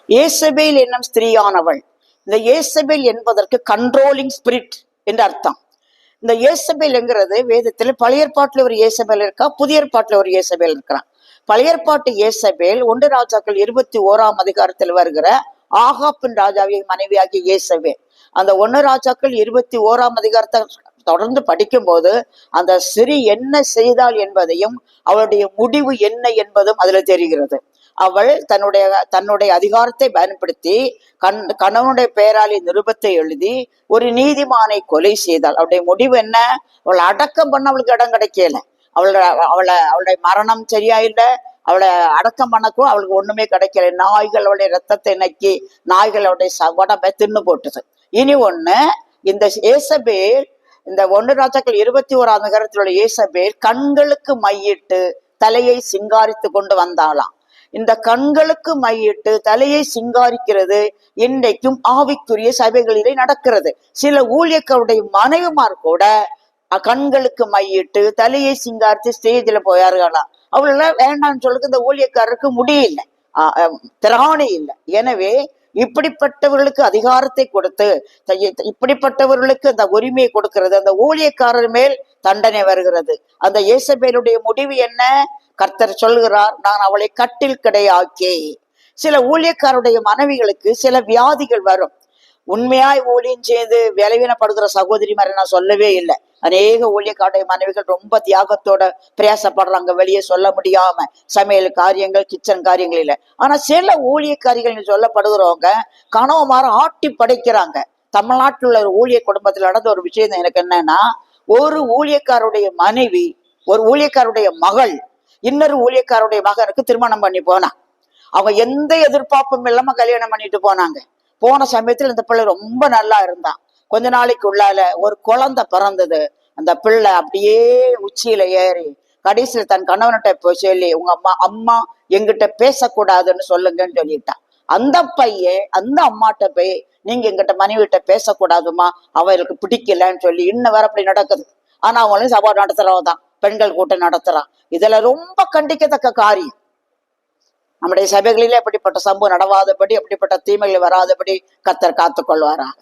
ஏசபேல் என்னும் ஸ்திரீயானவள். இந்த ஏசபேல் என்பதற்கு கண்ட்ரோலிங் ஸ்பிரிட் என்று அர்த்தம். இந்த ஏசபேல் என்கிறது வேதத்தில் பழைய ஏற்பாட்டுல ஒரு ஏசபேல் இருக்கா, புதிய ஏற்பாட்டுல ஒரு ஏசபேல் இருக்கிறான். பழைய ஏற்பாட்டு ஏசபேல் 1 ராஜாக்கள் 21 அதிகாரத்தில் வருகிற ஆகாப்பின் ராஜாவின் மனைவியாகிய ஏசபேல். அந்த 1 ராஜாக்கள் 21 அதிகாரத்தை தொடர்ந்து படிக்கும் போது அந்த ஸ்திரீ என்ன செய்தாள் என்பதையும் அவளுடைய முடிவு என்ன என்பதும் அதுல தெரிகிறது. அவள் தன்னுடைய அதிகாரத்தை பயன்படுத்தி கணவனுடைய பெயராளி நிருபத்தை எழுதி ஒரு நீதிமானை கொலை செய்தாள். அவளுடைய முடிவு என்ன? அவளை அடக்கம் பண்ண அவளுக்கு இடம் கிடைக்கல. அவளுடைய மரணம் சரியா இல்லை, அவளை அடக்கம் பண்ணக்கும் அவளுக்கு ஒண்ணுமே கிடைக்கல. நாய்கள் அவளுடைய ரத்தத்தை நக்கி நாய்கள் அவளுடைய உடம்பை தின்னு போட்டுது. இனி ஒண்ணு, இந்த ஏசபேல் இந்த 1 ராஜாக்கள் 21 அதிகாரத்திலுள்ள ஏசபேல் கண்களுக்கு மையிட்டு தலையை சிங்காரித்து கொண்டு வந்தாளாம். இந்த கண்களுக்கு மையிட்டு தலையை சிங்காரிக்கிறது இன்றைக்கும் ஆவிக்குரிய சபைகளிலே நடக்கிறது. சில ஊழியர்களுடைய மனைவிமார் கூட கண்களுக்கு மையிட்டு தலையை சிங்காரித்து ஸ்டேஜ்ல போயார்களாம். அவளெல்லாம் வேண்டாம்னு சொல்லுக்கு இந்த ஊழியக்காரருக்கு முடியல, திராணி இல்லை. எனவே இப்படிப்பட்டவர்களுக்கு அதிகாரத்தை கொடுத்து இப்படிப்பட்டவர்களுக்கு அந்த உரிமையை கொடுக்கிறது. அந்த ஊழியக்காரர் மேல் தண்டனை வருகிறது. அந்த ஏசபேலுடைய முடிவு என்ன? கர்த்தர் சொல்கிறார், நான் அவளை கட்டில் கிடையாக்கி. சில ஊழியக்காருடைய மனைவிகளுக்கு சில வியாதிகள் வரும். உண்மையாய் ஊழியம் செய்து விளைவினப்படுகிற சகோதரி மாதிரி நான் சொல்லவே இல்லை. அநேக ஊழியக்காருடைய மனைவிகள் ரொம்ப தியாகத்தோட பிரயாசப்படுறாங்க, வெளியே சொல்ல முடியாம சமையல் காரியங்கள், கிச்சன் காரியங்கள் இல்லை. ஆனா சில ஊழியக்காரிகள் சொல்லப்படுகிறவங்க கணவன்மார ஆட்டி படைக்கிறாங்க. தமிழ்நாட்டில் உள்ள ஒரு ஊழிய குடும்பத்தில் நடந்த ஒரு விஷயம் எனக்கு என்னன்னா, ஒரு ஊழியக்காருடைய மனைவி ஒரு ஊழியக்காருடைய மகள் இன்னொரு ஊழியக்காருடைய மகனுக்கு திருமணம் பண்ணி போனா. அவங்க எந்த எதிர்பார்ப்பும் இல்லாம கல்யாணம் பண்ணிட்டு போனாங்க. போன சமயத்துல இந்த பிள்ளை ரொம்ப நல்லா இருந்தான். கொஞ்ச நாளைக்கு உள்ளால ஒரு குழந்தை பிறந்தது. அந்த பிள்ளை அப்படியே உச்சியில ஏறி கடைசியில தன் கணவன்கிட்ட போய் சொல்லி, உங்க அம்மா எங்கிட்ட பேசக்கூடாதுன்னு சொல்லுங்கன்னு சொல்லிட்டான். அந்த பையன் அந்த அம்மாட்ட போய், நீங்க எங்கிட்ட மனைவிட்ட பேசக்கூடாதுமா, அவருக்கு பிடிக்கலன்னு சொல்லி இன்னும் வேற அப்படி நடக்குது. ஆனா அவங்களையும் சபா நடத்துறவதான், பெண்கள் கூட்டம் நடத்துறான். இதுல ரொம்ப கண்டிக்கத்தக்க காரியம். நம்முடைய சபைகளிலே அப்படிப்பட்ட சம்பவம் நடவாதபடி, அப்படிப்பட்ட தீமைகள் வராதபடி கர்த்தர் காத்துக்கொள்வாராக.